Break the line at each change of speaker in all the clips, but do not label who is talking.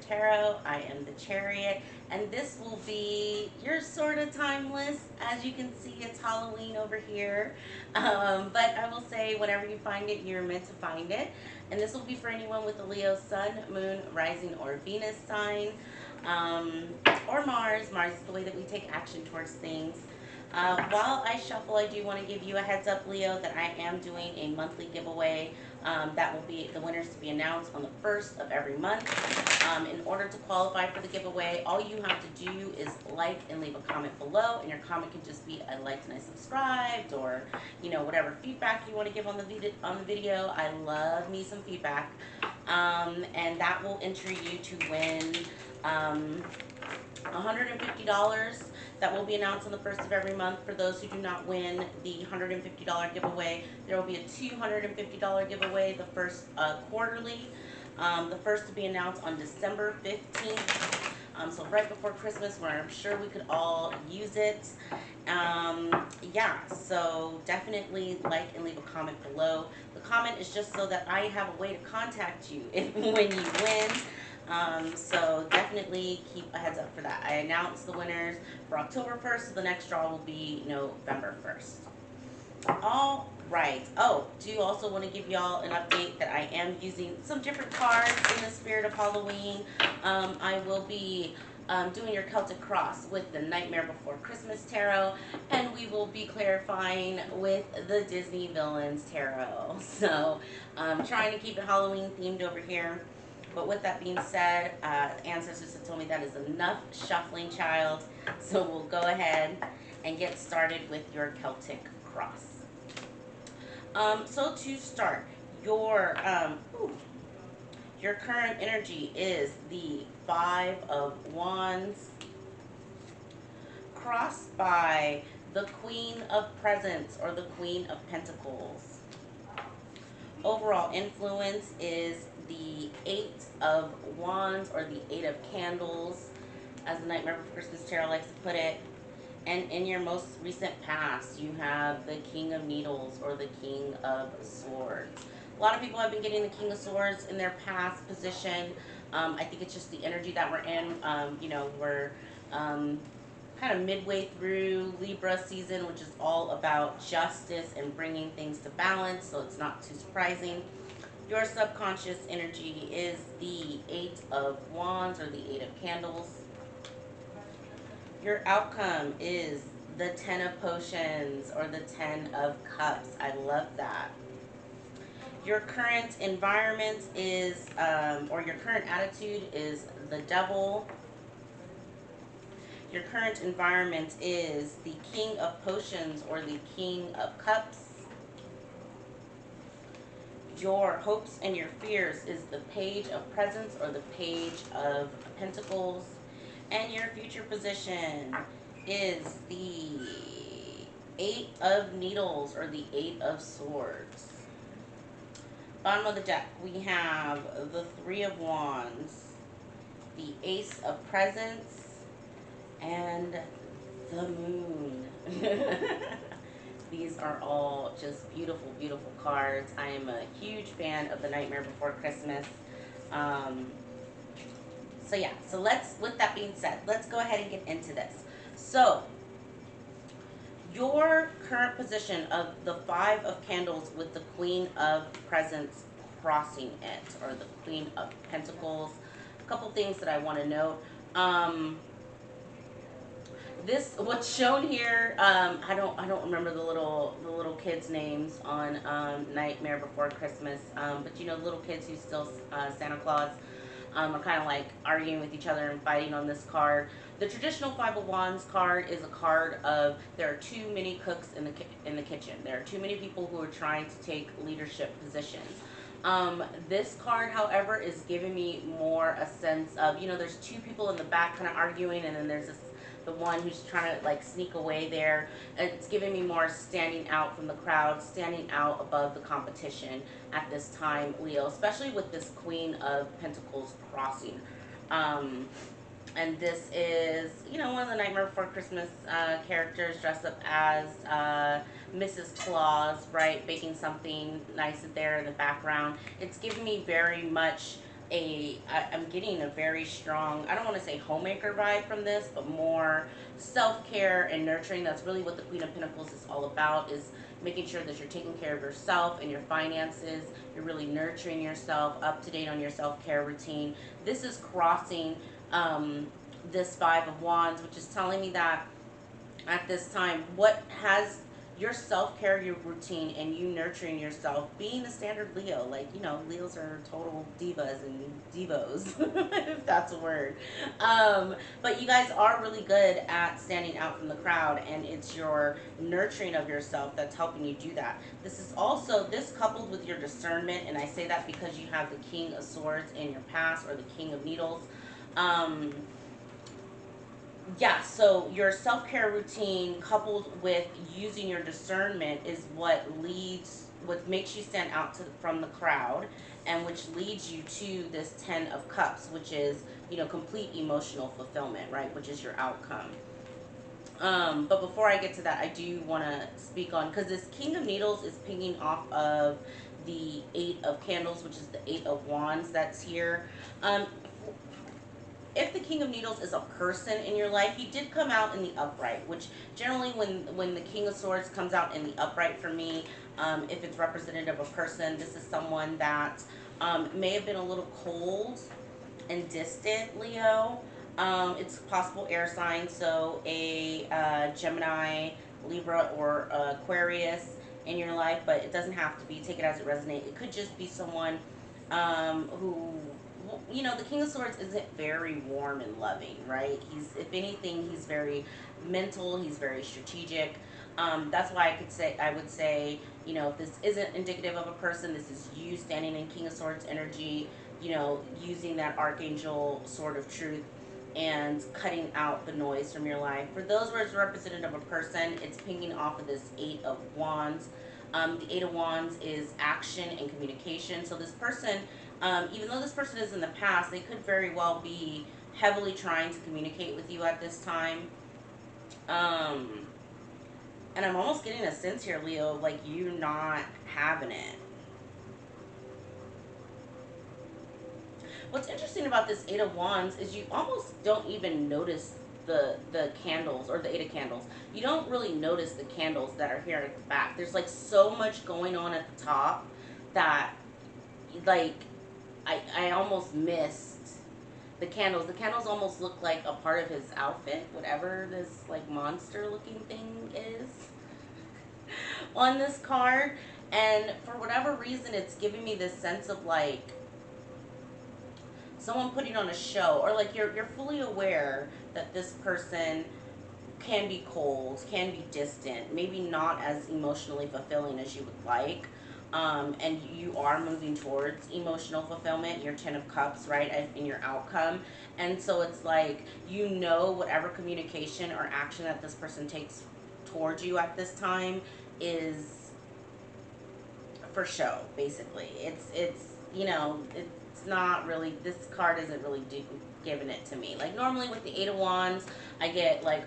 Tarot. I am the Chariot, and this will be your sort of timeless. As you can see, it's Halloween over here. But I will say, whenever you find it, you're meant to find it. And this will be for anyone with a Leo Sun, Moon, Rising, or Venus sign, um, or Mars. Mars is the way that we take action towards things. While I shuffle, I do want to give you a heads up, Leo, that I am doing a monthly giveaway. That will be the winners to be announced on the first of every month. In order to qualify for the giveaway, all you have to do is like and leave a comment below, and your comment can just be I liked and I subscribed, or whatever feedback you want to give on the video. I love me some feedback, and that will enter you to win. $150 that will be announced on the first of every month. For those who do not win the $150 giveaway, there will be a $250 giveaway the first quarterly. The first to be announced on December 15th. So right before Christmas, where I'm sure we could all use it. Yeah, so definitely like and leave a comment below. The comment is just so that I have a way to contact you when you win. So definitely keep a heads up for that. I announced the winners for October 1st, so the next draw will be November 1st. All right. Oh, do also want to give y'all an update that I am using some different cards in the spirit of Halloween. I will be doing your Celtic Cross with the Nightmare Before Christmas Tarot, and we will be clarifying with the Disney Villains Tarot. So, trying to keep it Halloween themed over here. But with that being said, ancestors have told me that is enough shuffling, child. So we'll go ahead and get started with your Celtic Cross. So to start, your current energy is the Five of Wands, crossed by the Queen of Presents or the Queen of Pentacles. Overall influence is the Eight of Wands or the Eight of Candles, as the Nightmare Before Christmas Tarot likes to put it. And in your most recent past, you have the King of Needles or the King of Swords. A lot of people have been getting the King of Swords in their past position. I think it's just the energy that we're in. We're kind of midway through Libra season, which is all about justice and bringing things to balance, so it's not too surprising. Your subconscious energy is the Eight of Wands or the Eight of Candles. Your outcome is the Ten of Potions or the Ten of Cups. I love that. Your current environment is, or your current attitude is the Devil. Your current environment is the King of Potions or the King of Cups. Your hopes and your fears is the Page of Presents or the Page of Pentacles. And your future position is the Eight of Needles or the Eight of Swords. Bottom of the deck, we have the Three of Wands, the Ace of Presents, and the Moon. These are all just beautiful, beautiful cards. I am a huge fan of the Nightmare Before Christmas. So yeah, with that being said, let's go ahead and get into this. So, your current position of the Five of Candles with the Queen of Presents crossing it, or the Queen of Pentacles. A couple things that I want to note. What's shown here, I don't remember the little kids' names on Nightmare Before Christmas, but little kids who still Santa Claus are kind of like arguing with each other and fighting on this card. The traditional Five of Wands card is a card of there are too many cooks in the kitchen. There are too many people who are trying to take leadership positions. This card, however, is giving me more a sense of, there's two people in the back kind of arguing, and then there's the one who's trying to like sneak away there. It's giving me more standing out from the crowd, standing out above the competition at this time, Leo, especially with this Queen of Pentacles crossing. And this is, one of the Nightmare Before Christmas characters dressed up as Mrs. Claus, right? Baking something nice there in the background. It's giving me very much I'm getting a very strong, I don't want to say homemaker vibe from this, but more self-care and nurturing. That's really what the Queen of Pentacles is all about, is making sure that you're taking care of yourself and your finances. You're really nurturing yourself, up to date on your self-care routine. This is crossing this Five of Wands, which is telling me that at this time, what has your self-care, your routine, and you nurturing yourself, being a standard Leo, like, you know, Leos are total divas and devos, if that's a word. But you guys are really good at standing out from the crowd, and it's your nurturing of yourself that's helping you do that. This is also, this coupled with your discernment, and I say that because you have the King of Swords in your past, or the King of Needles. Yeah, so your self-care routine coupled with using your discernment is what makes you stand out from the crowd, and which leads you to this 10 of Cups, which is, you know, complete emotional fulfillment, right? Which is your outcome. But before I get to that, I do want to speak on, because this King of Needles is pinging off of the Eight of Candles, which is the Eight of Wands that's here. Um, if the King of Needles is a person in your life, he did come out in the upright, which generally when the King of Swords comes out in the upright for me, if it's representative of a person, this is someone that may have been a little cold and distant, Leo. It's possible air sign, so a Gemini, Libra, or Aquarius in your life, but it doesn't have to be. Take it as it resonates. It could just be someone who, you know, the King of Swords isn't very warm and loving, right? He's, if anything, he's very mental. He's very strategic. That's why I would say, you know, if this isn't indicative of a person, this is you standing in King of Swords energy, you know, using that Archangel Sword of Truth and cutting out the noise from your life. For those where it's representative of a person, it's pinging off of this Eight of Wands. The Eight of Wands is action and communication. So this person, even though this person is in the past, they could very well be heavily trying to communicate with you at this time. And I'm almost getting a sense here, Leo, like you not having it. What's interesting about this Eight of Wands is you almost don't even notice the candles, or the Eight of Candles. You don't really notice the candles that are here at the back. There's like so much going on at the top that, like, I almost missed the candles. The candles almost look like a part of his outfit, whatever this like monster looking thing is on this card. And for whatever reason, it's giving me this sense of like someone putting on a show, or like you're fully aware that this person can be cold, can be distant, maybe not as emotionally fulfilling as you would like. And you are moving towards emotional fulfillment, your 10 of Cups, right, in your outcome. And so it's like, you know, whatever communication or action that this person takes towards you at this time is for show, basically. It's you know, it's not really, this card isn't really giving it to me. Like normally with the Eight of Wands, I get like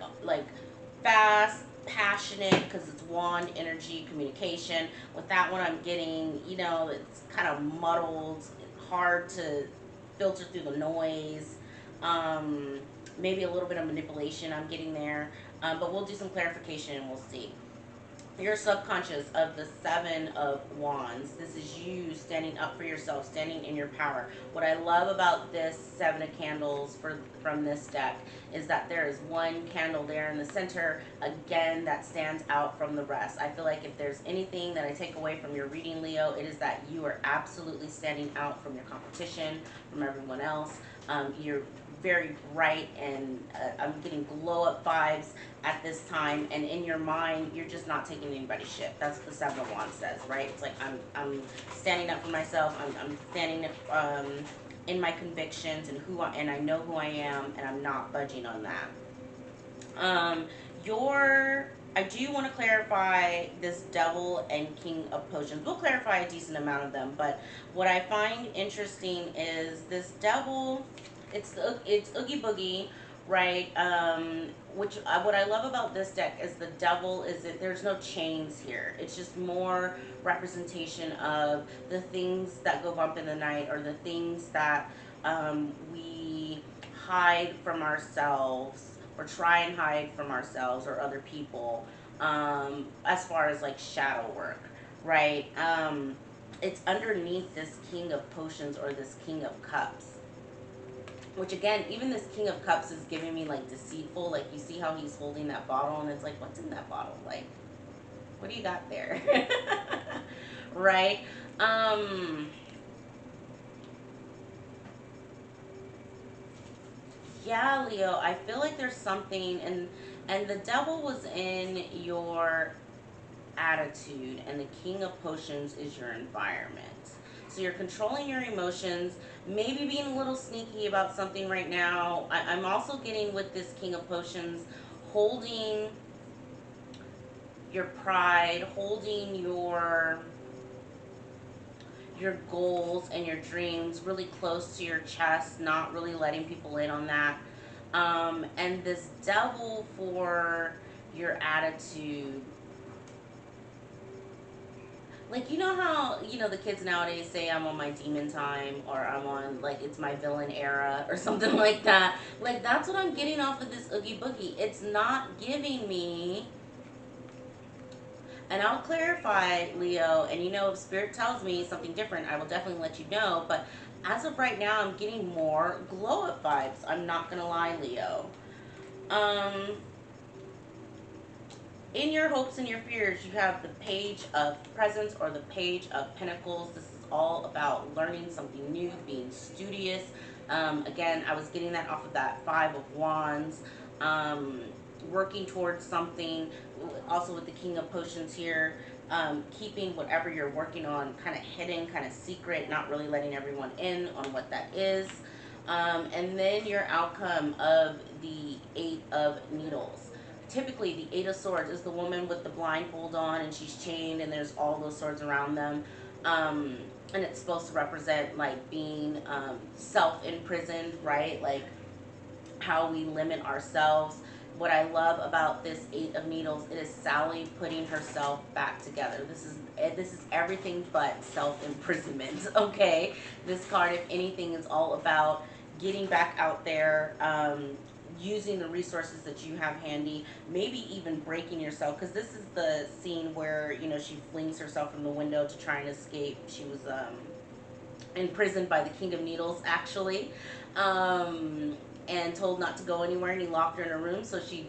fast, passionate, because it's wand energy, communication. With that one, I'm getting, you know, it's kind of muddled, hard to filter through the noise. Maybe a little bit of manipulation I'm getting there. But we'll do some clarification and we'll see. Your subconscious of the Seven of Wands. This is you standing up for yourself, standing in your power. What I love about this Seven of Candles from this deck is that there is one candle there in the center, again, that stands out from the rest. I feel like if there's anything that I take away from your reading, Leo, it is that you are absolutely standing out from your competition, from everyone else. You're very bright, and I'm getting glow up vibes at this time, and in your mind you're just not taking anybody's shit. That's what the Seven of Wands says, right? It's like I'm standing up for myself. I'm standing in my convictions and and I know who I am, and I'm not budging on that. I do want to clarify this Devil and King of Potions. We'll clarify a decent amount of them, but what I find interesting is this Devil. It's Oogie Boogie, right? Which what I love about this deck is the devil is that there's no chains here. It's just more representation of the things that go bump in the night, or the things that we hide from ourselves, or try and hide from ourselves or other people, as far as like shadow work, right? It's underneath this King of Potions or this King of Cups, which again, even this King of Cups is giving me like deceitful. Like, you see how he's holding that bottle, and it's like, what's in that bottle? Like, what do you got there? Right? Um, yeah, Leo, I feel like there's something, and the devil was in your attitude, and the King of Potions is your environment. So you're controlling your emotions, maybe being a little sneaky about something right now. I'm also getting with this King of Potions, holding your pride, holding your goals and your dreams really close to your chest, not really letting people in on that. And this devil for your attitude, like, you know how, the kids nowadays say I'm on my demon time, or I'm on, like, it's my villain era or something like that. Like, that's what I'm getting off of this Oogie Boogie. It's not giving me, and I'll clarify, Leo, and if Spirit tells me something different, I will definitely let you know. But as of right now, I'm getting more glow up vibes. I'm not gonna lie, Leo. Um, in your hopes and your fears, you have the Page of Presents or the Page of Pentacles. This is all about learning something new, being studious. Again, I was getting that off of that Five of Wands. Um, Working towards something. Also with the King of Potions here. Keeping whatever you're working on kind of hidden, kind of secret, not really letting everyone in on what that is. And then your outcome of the Eight of Needles. Typically, the Eight of Swords is the woman with the blindfold on, and she's chained, and there's all those swords around them. And it's supposed to represent like being self-imprisoned, right? Like how we limit ourselves. What I love about this Eight of Needles, it is Sally putting herself back together. This is everything but self-imprisonment, okay? This card, if anything, is all about getting back out there, using the resources that you have handy, maybe even breaking yourself, because this is the scene where, she flings herself from the window to try and escape. She was imprisoned by the King of Needles, actually, and told not to go anywhere, and he locked her in a room. So she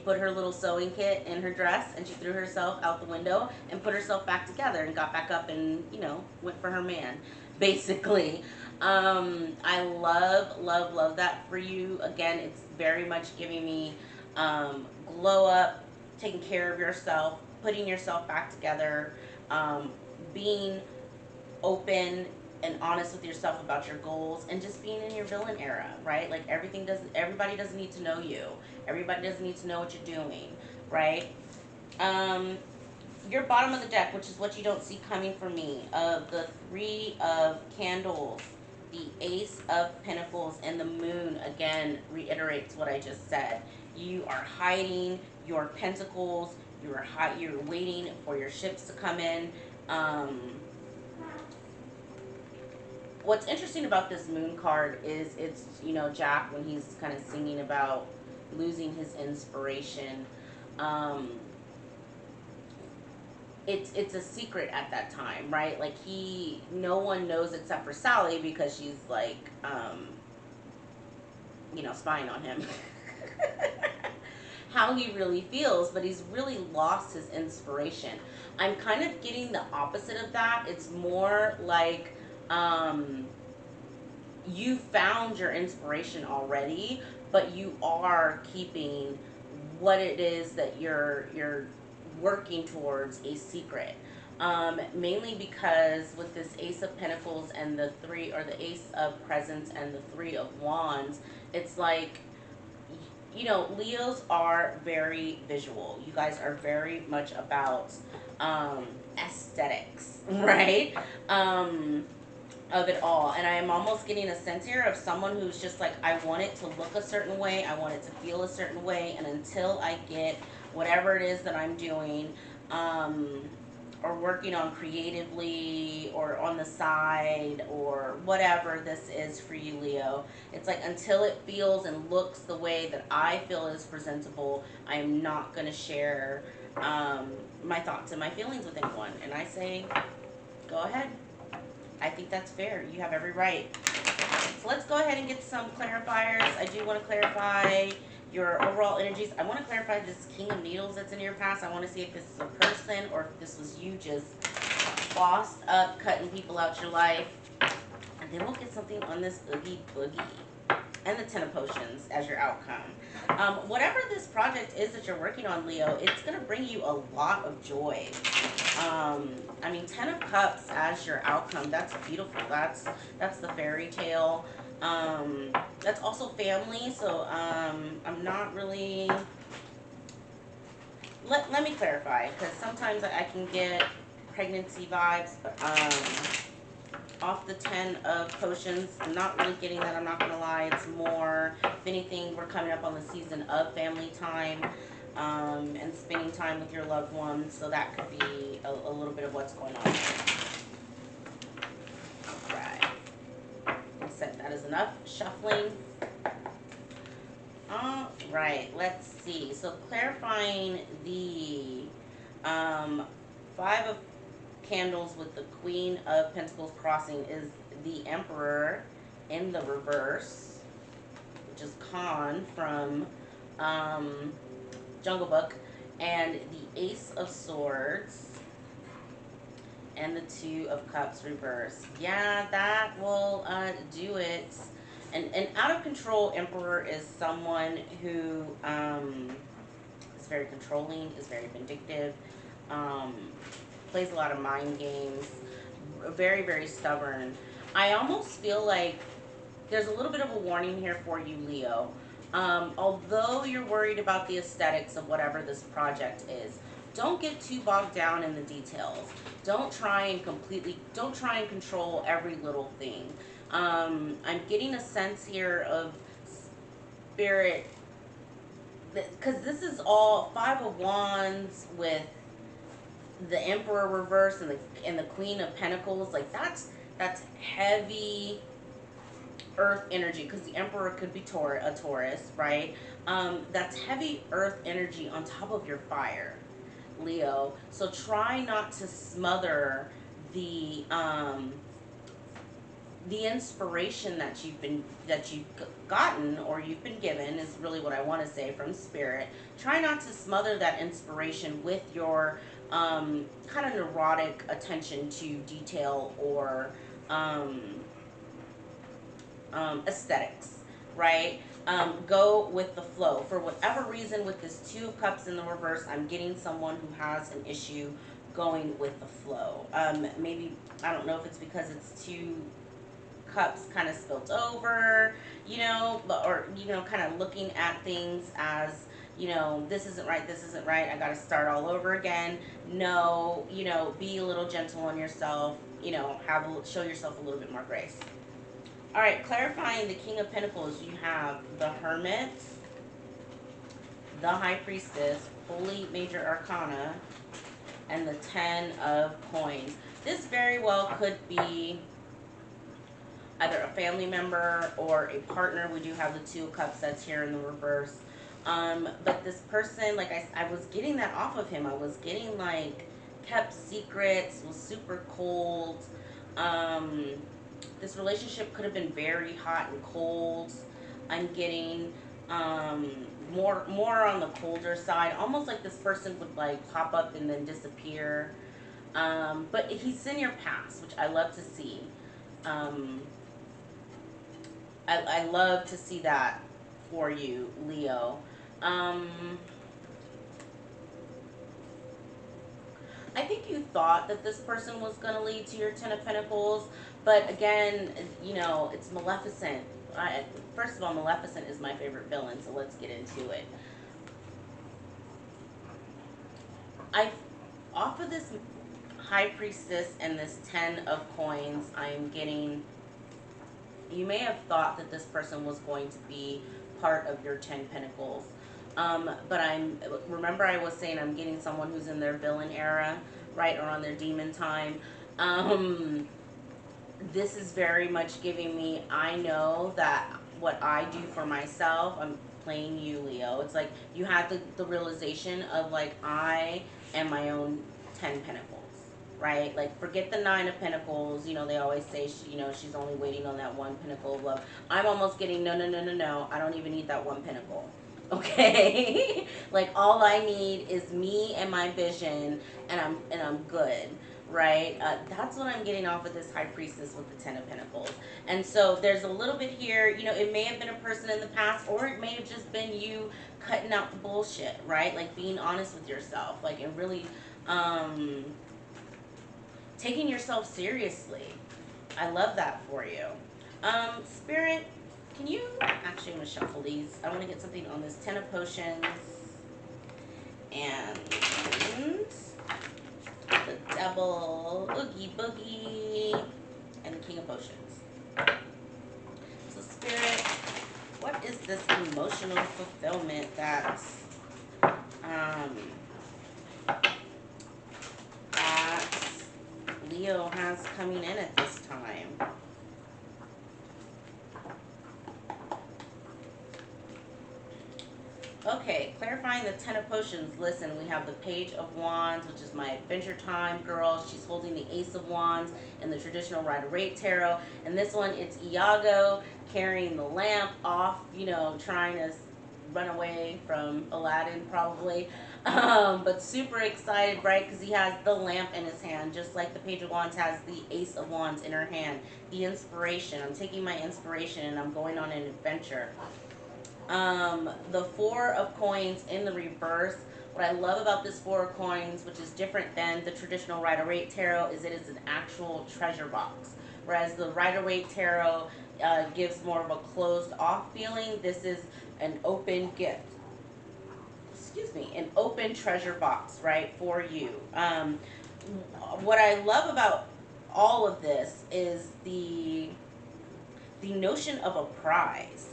put her little sewing kit in her dress, and she threw herself out the window and put herself back together and got back up and, went for her man, basically. I love that for you. Again, it's very much giving me glow up, taking care of yourself, putting yourself back together, being open and honest with yourself about your goals, and just being in your villain era, right? Like, everybody doesn't need to know you. Everybody doesn't need to know what you're doing, right? Um, your bottom of the deck, which is what you don't see coming from me, of the Three of Candles, the Ace of Pentacles, and the Moon, again, reiterates what I just said. You are hiding your pentacles. You're waiting for your ships to come in. What's interesting about this Moon card is it's, Jack, when he's kind of singing about losing his inspiration. Um, it's a secret at that time, right? Like, no one knows except for Sally, because she's like, spying on him. How he really feels, but he's really lost his inspiration. I'm kind of getting the opposite of that. It's more like, you found your inspiration already, but you are keeping what it is that you're working towards a secret. Mainly because with this Ace of Pentacles and the Ace of Presents and the Three of Wands, it's like, Leos are very visual. You guys are very much about aesthetics, right? of it all. And I am almost getting a sense here of someone who's just like, I want it to look a certain way, I want it to feel a certain way, and until I get whatever it is that I'm doing, um, or working on creatively or on the side or whatever this is for you, Leo, it's like until it feels and looks the way that I feel is presentable, I am not going to share my thoughts and my feelings with anyone. And I say, go ahead. I think that's fair. You have every right. So let's go ahead and get some clarifiers. I do want to clarify your overall energies. I want to clarify this King of Needles that's in your past. I want to see if this is a person or if this was you just bossed up, cutting people out your life. And then we'll get something on this Oogie Boogie. And the Ten of Potions as your outcome. Whatever this project is that you're working on, Leo, it's going to bring you a lot of joy. I mean, Ten of Cups as your outcome, that's beautiful. That's the fairy tale. That's also family, so I'm not really... Let me clarify, because sometimes I can get pregnancy vibes, but off the Ten of Potions, I'm not really getting that, I'm not going to lie. It's more, if anything, we're coming up on the season of family time, and spending time with your loved ones, so that could be a little bit of what's going on. Right. I said that is enough shuffling. Alright, let's see. So clarifying the Five of Candles with the Queen of Pentacles crossing is the Emperor in the reverse, which is Khan from Jungle Book, and the Ace of Swords and the Two of Cups reverse. Yeah, that will do it. An out of control Emperor is someone who is very controlling, is very vindictive, plays a lot of mind games, very, very stubborn. I almost feel like there's a little bit of a warning here for you, Leo. Although you're worried about the aesthetics of whatever this project is, don't get too bogged down in the details. Don't try and control every little thing. I'm getting a sense here of spirit, because this is all Five of Wands with the Emperor reverse and the Queen of Pentacles. Like that's heavy earth energy, because the Emperor could be a Taurus, right? That's heavy earth energy on top of your fire, Leo. So try not to smother the inspiration that you've gotten, or you've been given, is really what I want to say, from spirit. Try not to smother that inspiration with your kind of neurotic attention to detail or aesthetics, right? Go with the flow. For whatever reason, with this Two of Cups in the reverse, I'm getting someone who has an issue going with the flow. Maybe, I don't know if it's because it's two cups kind of spilt over, you know, or, you know, kind of looking at things as, you know, this isn't right, I gotta start all over again. No, you know, be a little gentle on yourself, you know, show yourself a little bit more grace. Alright, clarifying the King of Pentacles, you have the Hermit, the High Priestess, Holy Major Arcana, and the Ten of Coins. This very well could be either a family member or a partner. We do have the Two of Cups that's here in the reverse. But this person, like I was getting that off of him. I was getting like kept secrets, was super cold. This relationship could have been very hot and cold. I'm getting more on the colder side. Almost like this person would like pop up and then disappear. But he's in your past, which I love to see. I love to see that for you, Leo. I think you thought that this person was going to lead to your Ten of Pentacles, but again, you know, it's Maleficent. First of all, Maleficent is my favorite villain, so let's get into it. Off of this High Priestess and this 10 of coins, I'm getting, you may have thought that this person was going to be part of your 10 pentacles. But remember I was saying I'm getting someone who's in their villain era, right, or on their demon time. This is very much giving me, I know that what I do for myself, I'm playing you, Leo. It's like you had the realization of like, I am my own 10 pentacles, right? Like, forget the 9 of pentacles. You know, they always say, she's only waiting on that one pinnacle of love. I'm almost getting, no. I don't even need that one pinnacle. Okay? Like, all I need is me and my vision, and I'm good, right? That's what I'm getting off of this High Priestess with the 10 of Pentacles. And so there's a little bit here, it may have been a person in the past, or it may have just been you cutting out the bullshit, right? Like, being honest with yourself, like, and really taking yourself seriously. I love that for you. Spirit, can you, actually I'm going to shuffle these. I want to get something on this 10 of Potions and the Devil, Oogie Boogie, and the King of Potions. So Spirit, what is this emotional fulfillment that Leo has coming in at this time? Okay, clarifying the 10 of Potions. Listen, we have the Page of Wands, which is my Adventure Time girl. She's holding the Ace of Wands in the traditional Rider-Waite Tarot. And this one, it's Iago carrying the lamp off, trying to run away from Aladdin probably. But super excited, right? Because he has the lamp in his hand, just like the Page of Wands has the Ace of Wands in her hand. The inspiration. I'm taking my inspiration and I'm going on an adventure. The 4 of Coins in the reverse. What I love about this 4 of Coins, which is different than the traditional Rider-Waite Tarot, is it is an actual treasure box. Whereas the Rider-Waite Tarot gives more of a closed off feeling. This is an open gift. Excuse me, an open treasure box, right, for you. What I love about all of this is the notion of a prize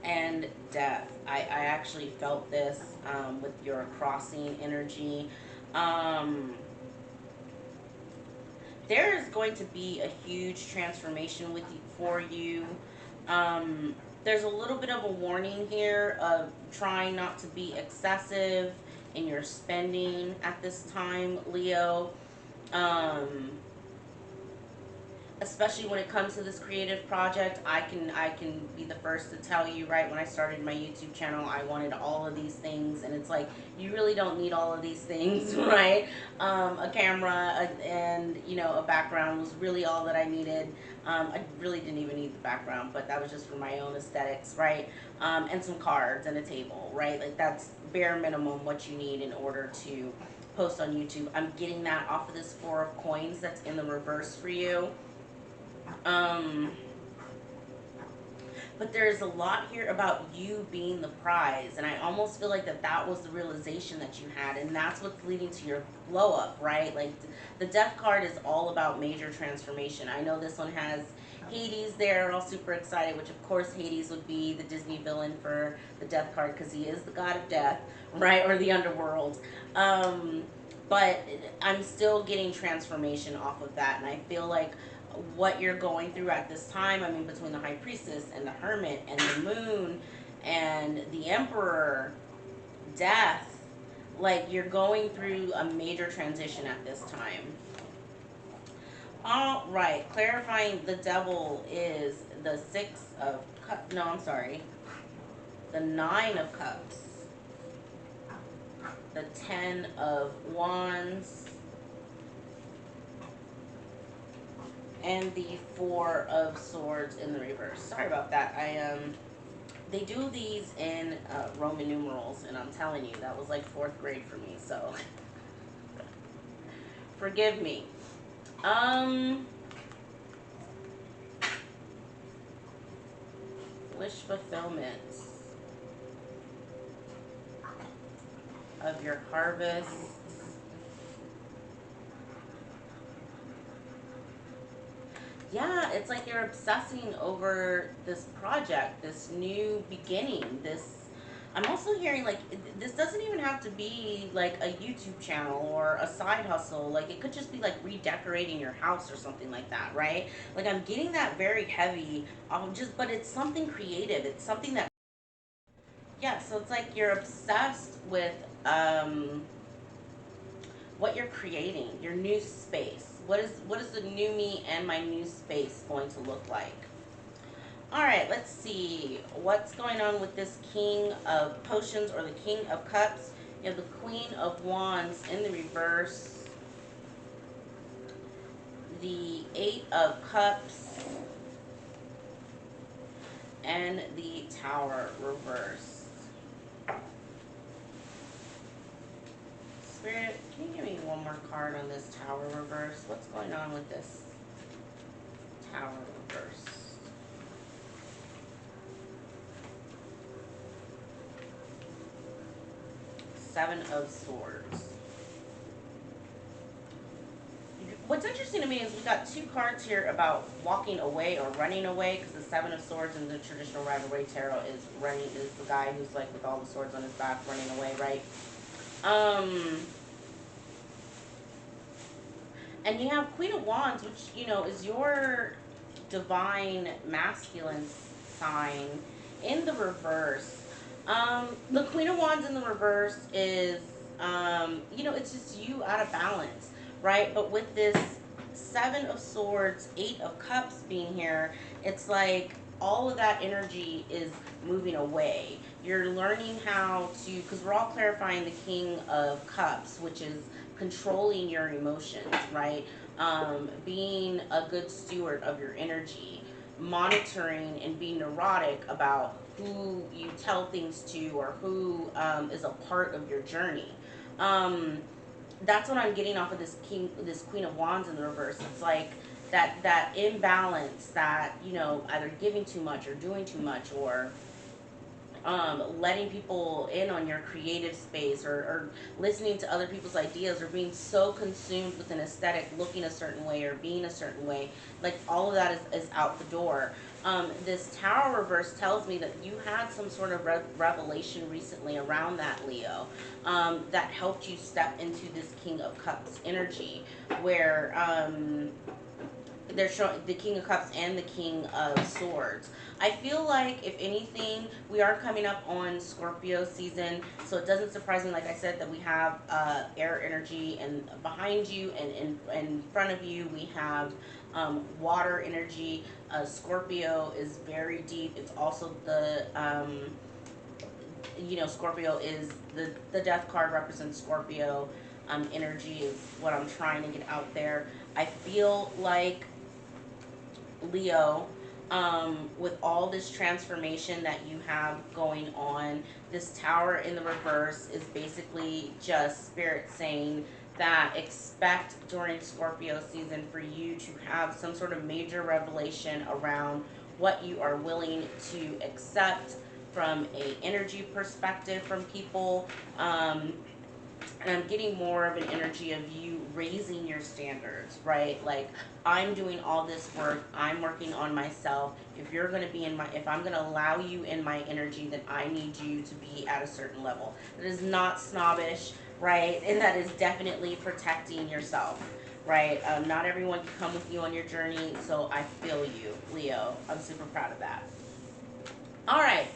and death. I actually felt this with your crossing energy. There is going to be a huge transformation for you. There's a little bit of a warning here of trying not to be excessive in your spending at this time, Leo. Especially when it comes to this creative project, I can be the first to tell you, right, when I started my YouTube channel, I wanted all of these things, and it's like, you really don't need all of these things, right? A camera and, a background was really all that I needed. I really didn't even need the background, but that was just for my own aesthetics, right? And some cards and a table, right? Like, that's bare minimum what you need in order to post on YouTube. I'm getting that off of this 4 of Coins that's in the reverse for you. But there's a lot here about you being the prize, and I almost feel like that was the realization that you had, and that's what's leading to your glow up, right? Like, the Death card is all about major transformation. I know this one has Hades there, all super excited, which of course Hades would be the Disney villain for the Death card because he is the god of death, right, or the underworld. But I'm still getting transformation off of that, and I feel like what you're going through at this time, I mean, between the High Priestess and the Hermit and the Moon and the Emperor, death, like, you're going through a major transition at this time. All right, clarifying the Devil is the 6 of Cups. No, I'm sorry. The 9 of Cups. The 10 of Wands. And the 4 of Swords in the reverse. Sorry about that. They do these in Roman numerals, and I'm telling you, that was like 4th grade for me, so forgive me. Wish fulfillment of your harvest Yeah, it's like you're obsessing over this project, this new beginning, this. I'm also hearing like this doesn't even have to be like a YouTube channel or a side hustle. Like it could just be like redecorating your house or something like that, right? Like I'm getting that very heavy just, but it's something creative. It's something that, yeah, so it's like you're obsessed with um what you're creating, your new space. What is the new me and my new space going to look like? All right, let's see what's going on with this King of Potions or the King of Cups. You have the Queen of Wands in the reverse, the Eight of Cups, and the Tower reverse. Spirit, can you give me one more card on this Tower reverse? What's going on with this Tower reverse? Seven of Swords. What's interesting to me is we got two cards here about walking away or running away, because the Seven of Swords in the traditional Rider-Waite Tarot is the guy who's like with all the swords on his back running away, right? And you have Queen of Wands, which is your divine masculine sign in the reverse. The Queen of Wands in the reverse is, it's just you out of balance, right? But with this Seven of Swords, Eight of Cups being here, it's like all of that energy is moving away. You're learning how to, because we're all clarifying the King of Cups, which is controlling your emotions, right? Being a good steward of your energy, monitoring and being neurotic about who you tell things to or who is a part of your journey. Um, that's what I'm getting off of this Queen of Wands in the reverse. It's like that imbalance, that either giving too much or doing too much, or letting people in on your creative space, or listening to other people's ideas, or being so consumed with an aesthetic looking a certain way or being a certain way. Like all of that is out the door. This Tower reverse tells me that you had some sort of revelation recently around that, Leo, that helped you step into this King of Cups energy, where they're showing the King of Cups and the King of Swords. I feel like, if anything, we are coming up on Scorpio season, so it doesn't surprise me, like I said, that we have air energy, and behind you and in front of you we have water energy. Scorpio is very deep. It's also the Scorpio is the death card represents Scorpio. Energy is what I'm trying to get out there. I feel like, Leo, with all this transformation that you have going on, this Tower in the reverse is basically just Spirit saying that expect during Scorpio season for you to have some sort of major revelation around what you are willing to accept from a energy perspective from people. And I'm getting more of an energy of you raising your standards, right? Like, I'm doing all this work, I'm working on myself. If I'm gonna allow you in my energy, then I need you to be at a certain level. That is not snobbish, right? And that is definitely protecting yourself, right? Not everyone can come with you on your journey, so I feel you, Leo. I'm super proud of that. All right.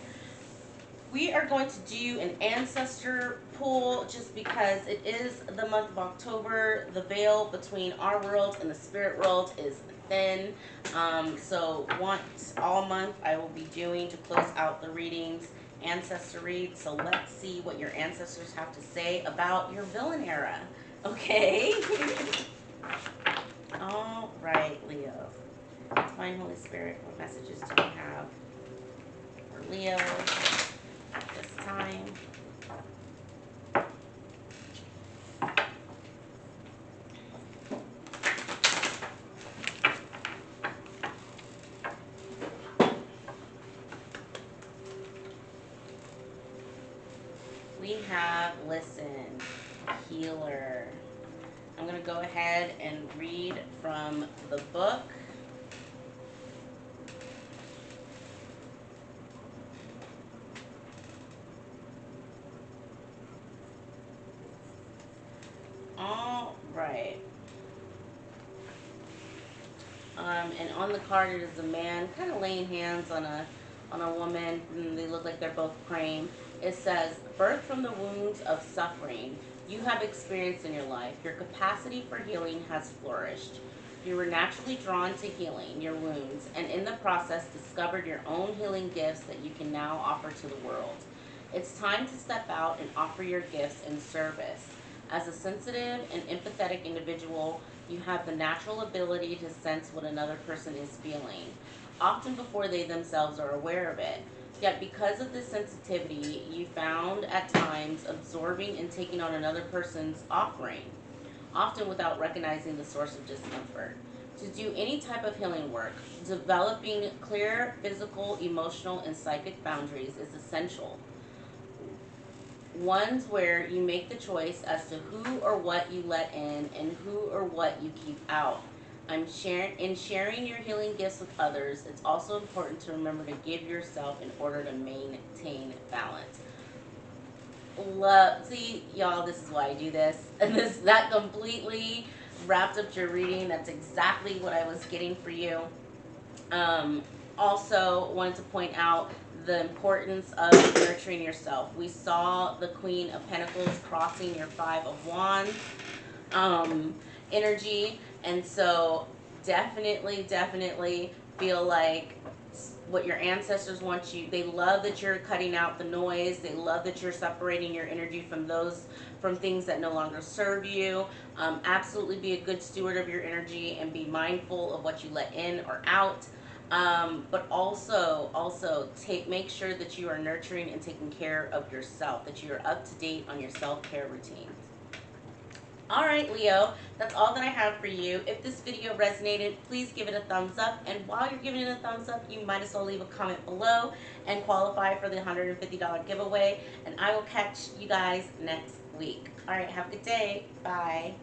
We are going to do an ancestor pull just because it is the month of October. The veil between our world and the spirit world is thin. So once all month I will be doing, to close out the readings, ancestor reads. So let's see what your ancestors have to say about your villain era. Okay? All right, Leo. Divine Holy Spirit, what messages do we have for Leo at this time? We have Listen, Healer. I'm going to go ahead and read from the book. All right. And on the card it is a man kind of laying hands on a woman, and they look like they're both praying. It says, "Birth from the wounds of suffering you have experienced in your life, your capacity for healing has flourished. You were naturally drawn to healing your wounds, and in the process discovered your own healing gifts that you can now offer to the world. It's time to step out and offer your gifts in service. As a sensitive and empathetic individual, you have the natural ability to sense what another person is feeling, often before they themselves are aware of it. Yet, because of this sensitivity, you found at times absorbing and taking on another person's offering, often without recognizing the source of discomfort. To do any type of healing work, developing clear physical, emotional, and psychic boundaries is essential. Ones where you make the choice as to who or what you let in and who or what you keep out. In sharing your healing gifts with others, it's also important to remember to give yourself in order to maintain balance." Love, see, y'all, this is why I do this. And this that completely wrapped up your reading. That's exactly what I was getting for you. Um, Also, wanted to point out the importance of nurturing yourself. We saw the Queen of Pentacles crossing your Five of Wands um, energy, and so definitely feel like what your ancestors want you. They love that you're cutting out the noise. They love that you're separating your energy from things that no longer serve you. Absolutely be a good steward of your energy and be mindful of what you let in or out. But also make sure that you are nurturing and taking care of yourself, that you are up to date on your self-care routines. All right, Leo, that's all that I have for you. If this video resonated, please give it a thumbs up. And while you're giving it a thumbs up, you might as well leave a comment below and qualify for the $150 giveaway. And I will catch you guys next week. All right, have a good day. Bye.